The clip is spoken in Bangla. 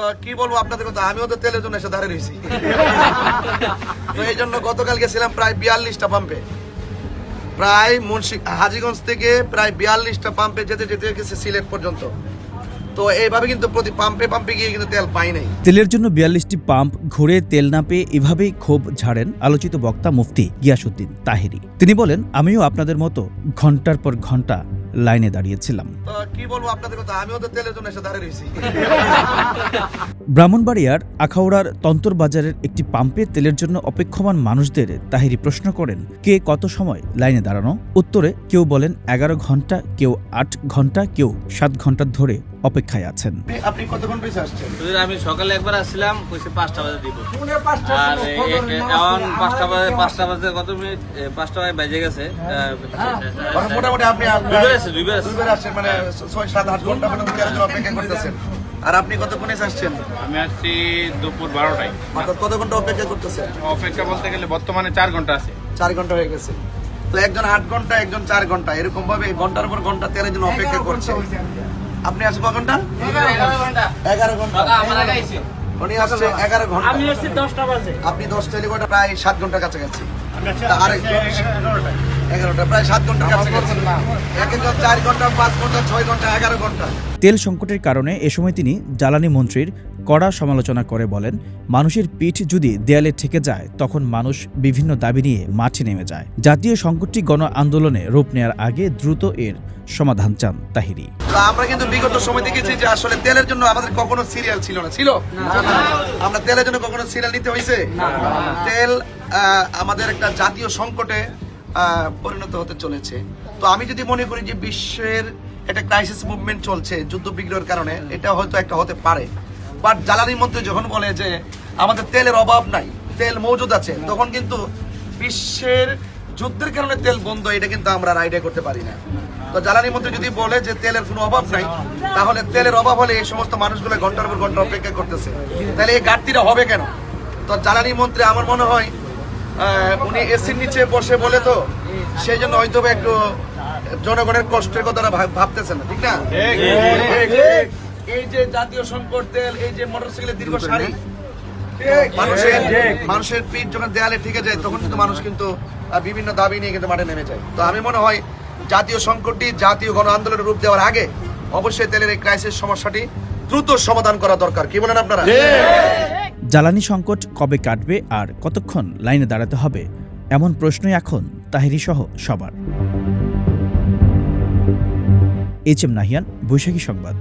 তো কি বলবো আপনাদের কথা, আমিও তো তেলের জন্য এসে দাঁড়িয়ে রয়েছি। তো এই জন্য গতকাল গেছিলাম প্রায় 42টা পাম্পে, প্রায় হাজীগঞ্জ থেকে প্রায় 42টা পাম্পে যেতে যেতে গেছে সিলেট পর্যন্ত। তো এইভাবে কিন্তু প্রতি পাম্পে পাম্পে গিয়ে কিন্তু তেল পাই নাই। তেলের জন্য 42টি পাম্প ঘুরে তেল না পেয়ে এভাবেই ক্ষোভ ঝাড়েন আলোচিত বক্তা মুফতি গিয়াসউদ্দিন তাহেরি। তিনি বলেন, আমিও আপনাদের মতো ঘন্টার পর ঘন্টা লাইনে দাঁড়িয়েছিলাম। তো কি বলবো আপনাদের কথা, আমিও তো তেলের জন্য এসে দাঁড়িয়ে রয়েছি। ব্রাহ্মণবাড়িয়ার আখাউড়ার তন্তর বাজারের একটি পাম্পে তেলের জন্য অপেক্ষমান মানুষদের তাহেরি প্রশ্ন করেন, কে কত সময় লাইনে দাঁড়ানো? উত্তরে কেউ বলেন 11 ঘন্টা, কেউ 8 ঘন্টা, কেউ 7 ঘন্টা ধরে অপেক্ষায় আছেন। আপনি কতক্ষণ পেছে আসছেন? আমি সকালে একবার আসছিলাম, কইছে 5টা বাজে দিব, আর এখন 5টা বাজে কত মিনিট, 5টা বাজে গেছে। মোটামুটি আপনি দুইবার আসছেন, মানে 6-7-8 ঘন্টা পর্যন্ত তেলের জন্য অপেক্ষা করতেছেন। আর আপনি কতক্ষণে আসছেন? আমি আসছি দুপুর 12টায়। কত ঘন্টা অপেক্ষা করতেছেন? অপেক্ষা বলতে গেলে বর্তমানে 4 ঘন্টা আছে। 4 ঘন্টা হয়ে গেছে। তো একজন 8 ঘন্টা, একজন 4 ঘন্টা, এরকম ভাবে ঘন্টার পর ঘন্টা তেলের জন্য অপেক্ষা করছে। আপনি আসছেন কত ঘন্টা? 11 ঘন্টা। উনি আসছে 11 ঘন্টা। আমি আসছি 10টা বাজে। আপনি 10টা এলিগোটা প্রায় 7 ঘন্টার কাছাকাছি। আরেকজন 11টা, প্রায় 7 ঘন্টার কাছাকাছি। একজন 4 ঘন্টা, 5 ঘন্টা, 6 ঘন্টা, 11 ঘন্টা। তেল সংকটের কারণে এ সময় তিনি জ্বালানি মন্ত্রীর কড়া সমালোচনা করে বলেন, মানুষের পিঠ যদি দেয়ালে ঠেকে যায় তখন মানুষ বিভিন্ন দাবি নিয়ে মাঠে নেমে যায়। জাতীয় সংকটটি গণ আন্দোলনে রূপ নেয়ার আগে দ্রুত এর সমাধান চান তাহেরি। আমরা কিন্তু বিগত সময় দেখেছি যে আসলে তেলের জন্য আমাদের কখনো সিরিয়াল ছিল না। ছিল? আমরা তেলের জন্য কখনো সিরিয়াল নিতে হয়েছে? তেল আমাদের একটা জাতীয় সংকটে পরিণত হতে চলেছে। তো আমি যদি মনে করি যে বিশ্বের একটা ক্রাইসিস মুভমেন্ট চলছে যুদ্ধ বিগ্রহের কারণে, এটা হয়তো একটা হতে পারে। বাট জ্বালানি মন্ত্রী যখন বলে যে আমাদের তেলের অভাব নাই, তেল মজুদ আছে, তখন কিন্তু বিশ্বের যুদ্ধের কারণে তেল বন্ধ, এটা কিন্তু আমরা আইডিয়া করতে পারি না। তো জ্বালানি মন্ত্রী যদি বলে যে তেলের কোনো অভাব নাই, তাহলে তেলের অভাব হলে এই সমস্ত মানুষগুলো ঘন্টার পর ঘন্টা অপেক্ষা করতেছে, তাহলে এই ঘাটতিটা হবে কেন? তো জ্বালানি মন্ত্রী আমার মনে হয় উনি এসির নিচে বসে বলে, তো সেই জন্য হয়তো একটু জনগণের কষ্টের কথাটা ভাবতেছে না, ঠিক না? এই যে জাতীয় সংকট তেল, এই যে মোটরসাইকেলের দীর্ঘ সারি, মানুষের পিঠ যখন দেয়ালে ঠেকে যায় তখন কিন্তু মানুষ কিন্তু বিভিন্ন দাবি নিয়ে কিন্তু মাঠে নেমে যায়। তো আমি মনে হয় জাতীয় সংকটটি জাতীয় গণ আন্দোলনের রূপ দেওয়ার আগে অবশ্যই তেলের এই ক্রাইসিস সমস্যাটি দ্রুত সমাধান করা দরকার। কি বলেন আপনারা? জ্বালানি সংকট কবে কাটবে আর কতক্ষণ লাইনে দাঁড়াতে হবে, এমন প্রশ্নই এখন তাহেরি সহ সবার। এইচ এম নাহিয়ান, বৈশাখী সংবাদ।